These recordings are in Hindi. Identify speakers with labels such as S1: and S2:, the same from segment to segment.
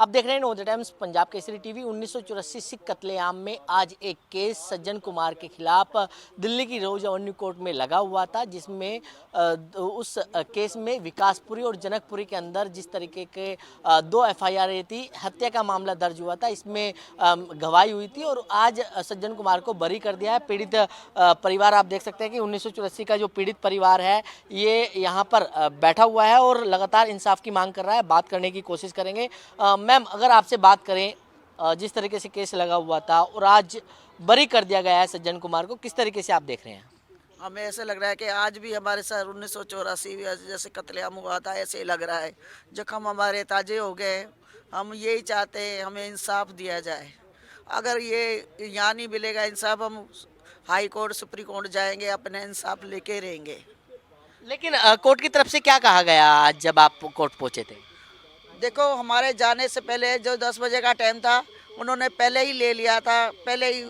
S1: आप देख रहे हैं नवोदय टाइम्स पंजाब केसरी टीवी। 1984 सिख कत्लेआम में आज एक केस सज्जन कुमार के खिलाफ दिल्ली की रोज एवेन्यू कोर्ट में लगा हुआ था, जिसमें उस केस में विकासपुरी और जनकपुरी के अंदर जिस तरीके के दो एफआईआर थी, हत्या का मामला दर्ज हुआ था, इसमें गवाही हुई थी और आज सज्जन कुमार को बरी कर दिया है। पीड़ित परिवार आप देख सकते हैं कि 1984 का जो पीड़ित परिवार है ये यहाँ पर बैठा हुआ है और लगातार इंसाफ की मांग कर रहा है। बात करने की कोशिश करेंगे। मैम, अगर आपसे बात करें, जिस तरीके से केस लगा हुआ था और आज बरी कर दिया गया है सज्जन कुमार को, किस तरीके से आप देख रहे हैं?
S2: हमें ऐसे लग रहा है कि आज भी हमारे साथ 1984 जैसे कत्लेआम हुआ था, ऐसे ही लग रहा है। जख्म हमारे ताजे हो गए। हम यही चाहते हैं, हमें इंसाफ दिया जाए। अगर ये यहाँ नहीं मिलेगा इंसाफ, हम हाई कोर्ट सुप्रीम कोर्ट जाएंगे, अपने इंसाफ लेके रहेंगे।
S1: लेकिन कोर्ट की तरफ से क्या कहा गया आज जब आप कोर्ट पहुंचे थे?
S2: देखो, हमारे जाने से पहले जो 10 बजे का टाइम था, उन्होंने पहले ही ले लिया था। पहले ही,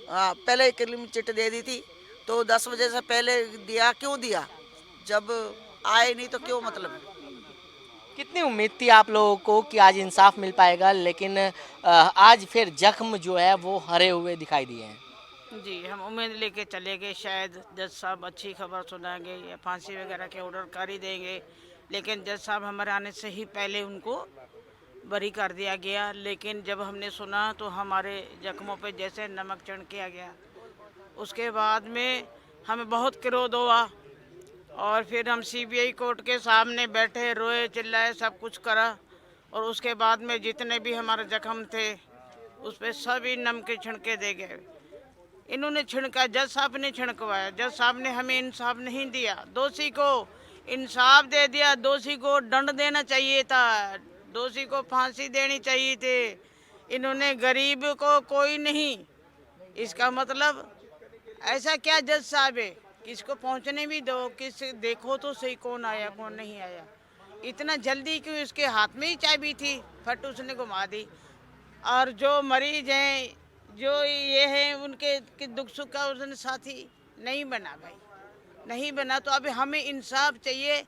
S2: हाँ, पहले ही क्लीन चिट दे दी थी। तो 10 बजे से पहले दिया, क्यों दिया? जब आए नहीं तो क्यों, मतलब।
S1: कितनी उम्मीद थी आप लोगों को कि आज इंसाफ मिल पाएगा, लेकिन आज फिर जख्म जो है वो हरे हुए दिखाई दिए हैं।
S3: जी, हम उम्मीद लेके चले गए शायद जज साहब अच्छी खबर सुनाएंगे या फांसी वगैरह के ऑर्डर कर ही देंगे, लेकिन जज साहब हमारे आने से ही पहले उनको बरी कर दिया गया। लेकिन जब हमने सुना तो हमारे जख्मों पे जैसे नमक चढ़ के आ गया। उसके बाद में हमें बहुत क्रोध हुआ और फिर हम सीबीआई कोर्ट के सामने बैठे, रोए चिल्लाए, सब कुछ करा। और उसके बाद में जितने भी हमारे जख्म थे उस पर सभी नम के छिड़के दे गए। इन्होंने छिड़का, जज साहब ने छिड़कवाया। जज साहब ने हमें इंसाफ नहीं दिया। दोषी को इंसाफ दे दिया, दोषी को दंड देना चाहिए था, दोषी को फांसी देनी चाहिए थी। इन्होंने गरीब को कोई नहीं। इसका मतलब ऐसा क्या जज साहब है, किसको पहुंचने भी दो, किस देखो तो सही कौन आया कौन नहीं आया। इतना जल्दी क्यों? इसके हाथ में ही चाबी थी, फट उसने घुमा दी। और जो मरीज हैं, जो ये हैं, उनके के दुख सुख का उसने साथी नहीं बना भाई, नहीं बना। तो अभी हमें इंसाफ चाहिए।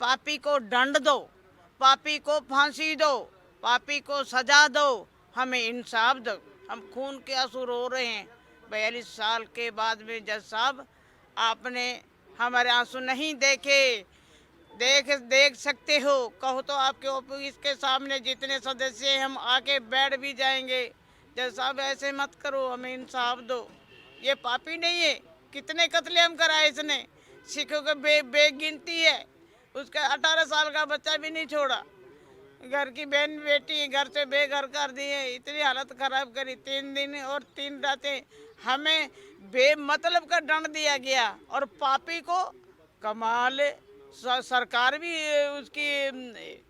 S3: पापी को दंड दो, पापी को फांसी दो, पापी को सजा दो, हमें इंसाफ दो। हम खून के आंसू रो रहे हैं 42 साल के बाद में। जज साहब, आपने हमारे आंसू नहीं देखे। देख सकते हो, कहो तो आपके ऑफिस के सामने जितने सदस्य हैं हम आके बैठ भी जाएंगे। जज साहब, ऐसे मत करो, हमें इंसाफ दो। ये पापी नहीं है? कितने कत्लेआम कराए इसने, सिखों के बेगिनती है। उसका 18 साल का बच्चा भी नहीं छोड़ा। घर की बहन बेटी घर से बेघर कर दिए, इतनी हालत खराब करी। 3 दिन और 3 रातें हमें बेमतलब का दंड दिया गया। और पापी को कमाल है, सरकार भी उसकी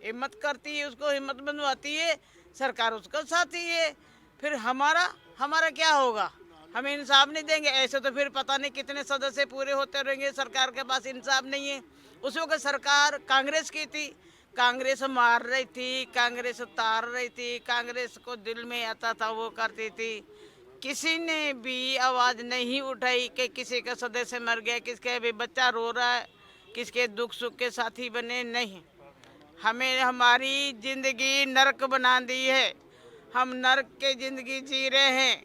S3: हिम्मत करती है, उसको हिम्मत बनवाती है, सरकार उसका साथी है। फिर हमारा हमारा क्या होगा? हमें इंसाफ नहीं देंगे? ऐसे तो फिर पता नहीं कितने सदस्य पूरे होते रहेंगे। सरकार के पास इंसाफ नहीं है। उस वक्त सरकार कांग्रेस की थी, कांग्रेस मार रही थी, कांग्रेस तार रही थी, कांग्रेस को दिल में आता था वो करती थी। किसी ने भी आवाज़ नहीं उठाई कि किसी का सदस्य मर गया, किसके भी बच्चा रो रहा है, किसके दुख सुख के साथी बने। नहीं, हमें हमारी ज़िंदगी नरक बना दी है। हम नरक की ज़िंदगी जी रहे हैं।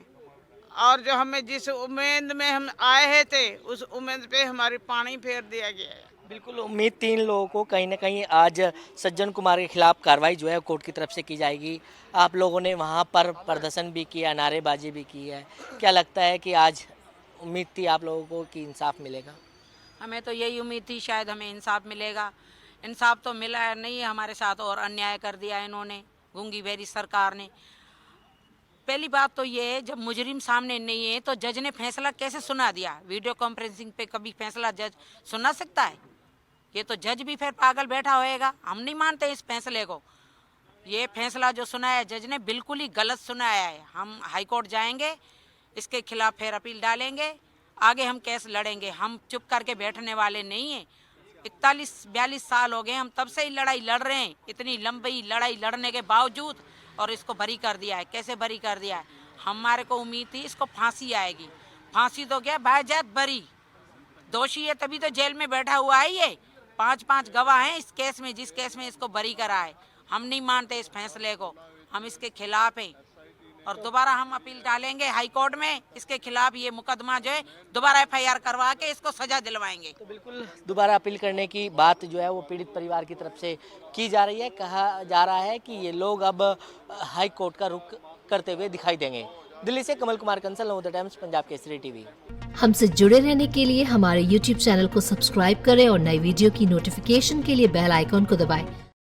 S3: और जो हमें जिस उम्मीद में हम आए थे, उस उम्मीद पे हमारी पानी फेर दिया गया है।
S1: बिल्कुल उम्मीद 3 लोगों को कहीं ना कहीं आज सज्जन कुमार के खिलाफ कार्रवाई जो है कोर्ट की तरफ से की जाएगी। आप लोगों ने वहाँ पर प्रदर्शन भी किया, नारेबाजी भी की है। क्या लगता है कि आज उम्मीद थी आप लोगों को कि इंसाफ मिलेगा?
S4: हमें तो यही उम्मीद थी शायद हमें इंसाफ मिलेगा। इंसाफ तो मिला है नहीं है, हमारे साथ और अन्याय कर दिया इन्होंने, गूंगी बहरी सरकार ने। पहली बात तो ये है, जब मुजरिम सामने नहीं है तो जज ने फैसला कैसे सुना दिया? वीडियो कॉन्फ्रेंसिंग पे कभी फैसला जज सुना सकता है? ये तो जज भी फिर पागल बैठा होएगा। हम नहीं मानते इस फैसले को। ये फैसला जो सुनाया जज ने बिल्कुल ही गलत सुनाया है। हम हाई कोर्ट जाएंगे, इसके खिलाफ फिर अपील डालेंगे, आगे हम केस लड़ेंगे। हम चुप करके बैठने वाले नहीं हैं। 41-42 साल हो गए, हम तब से ही लड़ाई लड़ रहे हैं। इतनी लंबी लड़ाई लड़ने के बावजूद और इसको बरी कर दिया है। कैसे बरी कर दिया है? हमारे को उम्मीद थी इसको फांसी आएगी। फांसी तो क्या, बायजात बरी। दोषी है तभी तो जेल में बैठा हुआ है। ये 5-5 गवाह हैं इस केस में, जिस केस में इसको बरी करा है। हम नहीं मानते इस फैसले को, हम इसके खिलाफ हैं और दोबारा हम अपील डालेंगे हाई कोर्ट में। इसके खिलाफ ये मुकदमा जो है दोबारा FIR करवा के इसको सजा दिलवाएंगे।
S1: तो बिल्कुल दोबारा अपील करने की बात जो है वो पीड़ित परिवार की तरफ से की जा रही है। कहा जा रहा है कि ये लोग अब हाई कोर्ट का रुख करते हुए दिखाई देंगे। दिल्ली से कमल कुमार कंसल, नवोदय टाइम्स, पंजाब केसरी टीवी।
S5: हमसे जुड़े रहने के लिए हमारे YouTube चैनल को सब्सक्राइब करें और नई वीडियो की नोटिफिकेशन के लिए बेल आइकॉन को दबाएं।